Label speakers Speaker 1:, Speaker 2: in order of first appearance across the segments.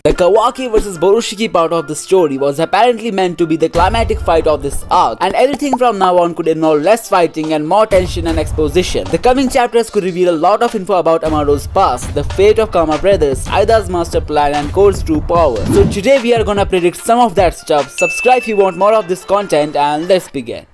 Speaker 1: The Kawaki vs Borushiki part of the story was apparently meant to be the climatic fight of this arc, and everything from now on could involve less fighting and more tension and exposition. The coming chapters could reveal a lot of info about Amado's past, the fate of Kama brothers, Eida's master plan and Code's true power. So today we are gonna predict some of that stuff. Subscribe if you want more of this content, and let's begin.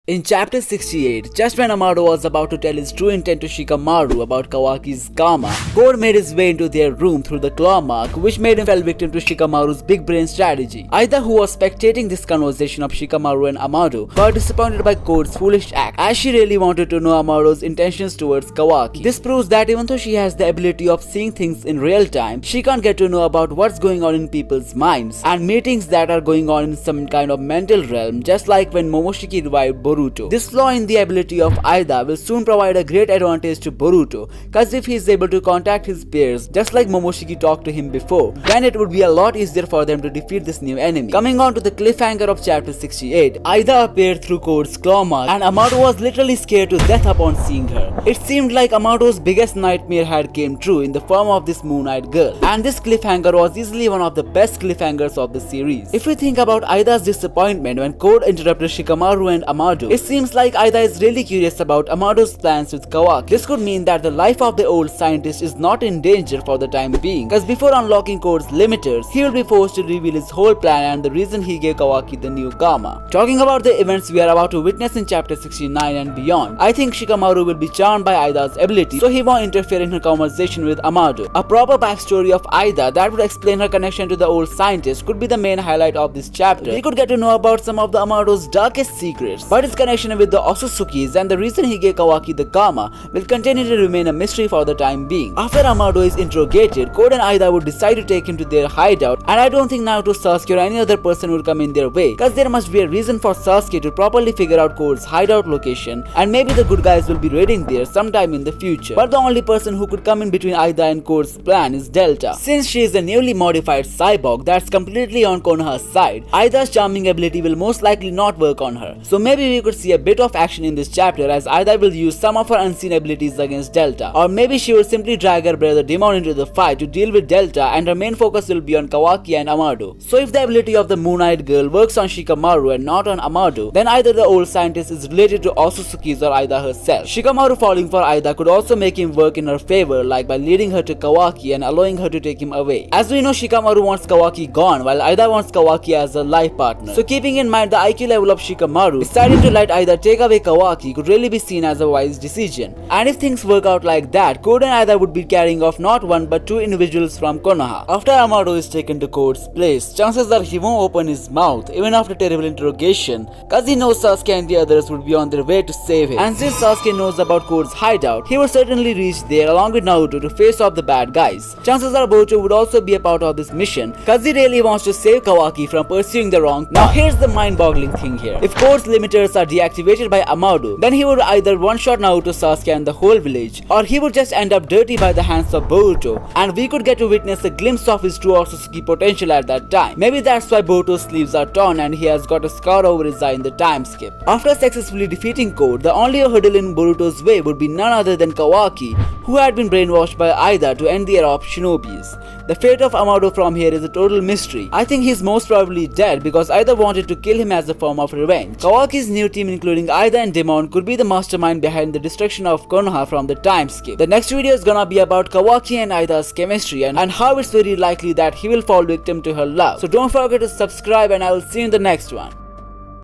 Speaker 1: In chapter 68, just when Amado was about to tell his true intent to Shikamaru about Kawaki's karma, Code made his way into their room through the claw mark, which made him fall victim to Shikamaru's big brain strategy. Eida, who was spectating this conversation of Shikamaru and Amado, got disappointed by Code's foolish act, as she really wanted to know Amado's intentions towards Kawaki. This proves that even though she has the ability of seeing things in real time, she can't get to know about what's going on in people's minds and meetings that are going on in some kind of mental realm, just like when Momoshiki revived Boruto. This flaw in the ability of Eida will soon provide a great advantage to Boruto, cause if he is able to contact his peers just like Momoshiki talked to him before, then it would be a lot easier for them to defeat this new enemy. Coming on to the cliffhanger of chapter 68, Eida appeared through Code's claw mark and Amado was literally scared to death upon seeing her. It seemed like Amado's biggest nightmare had came true in the form of this moon-eyed girl, and this cliffhanger was easily one of the best cliffhangers of the series. If we think about Eida's disappointment when Code interrupted Shikamaru and Amado, it seems like Eida is really curious about Amado's plans with Kawaki. This could mean that the life of the old scientist is not in danger for the time being, cause before unlocking Code's limiters, he will be forced to reveal his whole plan and the reason he gave Kawaki the new karma. Talking about the events we are about to witness in chapter 69 and beyond, I think Shikamaru will be charmed by Eida's ability, so he won't interfere in her conversation with Amado. A proper backstory of Eida that would explain her connection to the old scientist could be the main highlight of this chapter. We could get to know about some of the Amado's darkest secrets, but his connection with the Otsutsukis and the reason he gave Kawaki the karma will continue to remain a mystery for the time being. After Amado is interrogated, Code and Eida would decide to take him to their hideout, and I don't think Naruto, Sasuke or any other person would come in their way, cause there must be a reason for Sasuke to properly figure out Code's hideout location, and maybe the good guys will be raiding there sometime in the future. But the only person who could come in between Eida and Code's plan is Delta. Since she is a newly modified cyborg that's completely on Konoha's side, Eida's charming ability will most likely not work on her. So maybe we could see a bit of action in this chapter as Eida will use some of her unseen abilities against Delta, or maybe she will simply drag her brother Daemon into the fight to deal with Delta and her main focus will be on Kawaki and Amado. So if the ability of the moon-eyed girl works on Shikamaru and not on Amado, then either the old scientist is related to Otsutsukis or Eida herself. Shikamaru falling for Eida could also make him work in her favor, like by leading her to Kawaki and allowing her to take him away. As we know, Shikamaru wants Kawaki gone while Eida wants Kawaki as a life partner. So keeping in mind the IQ level of Shikamaru, deciding to let Eida take away Kawaki could really be seen as a wise decision. And if things work out like that, Code and Eida would be carrying off not one but two individuals from Konoha. After Amado is taken to Code's place, chances are he won't open his mouth even after terrible interrogation, cause he knows Sasuke and the others would be on their way to save him. And since Sasuke knows about Code's hideout, he would certainly reach there along with Naruto to face off the bad guys. Chances are Boruto would also be a part of this mission, cause he really wants to save Kawaki from pursuing the wrong. Now here's the mind-boggling thing here. If Code's limiters are deactivated by Amado, then he would either one-shot Naruto, Sasuke and the whole village, or he would just end up dirty by the hands of Boruto, and we could get to witness a glimpse of his true Otsutsuki potential at that time. Maybe that's why Boruto's sleeves are torn and he has got a scar over his eye in the time skip. After successfully defeating Code, the only hurdle in Boruto's way would be none other than Kawaki, who had been brainwashed by Eida to end the era of shinobis. The fate of Amado from here is a total mystery. I think he's most probably dead because Eida wanted to kill him as a form of revenge. Kawaki's new team including Eida and Daemon could be the mastermind behind the destruction of Konoha from the time skip. The next video is gonna be about Kawaki and Eida's chemistry and how it's very likely that he will fall victim to her love. So don't forget to subscribe and I will see you in the next one.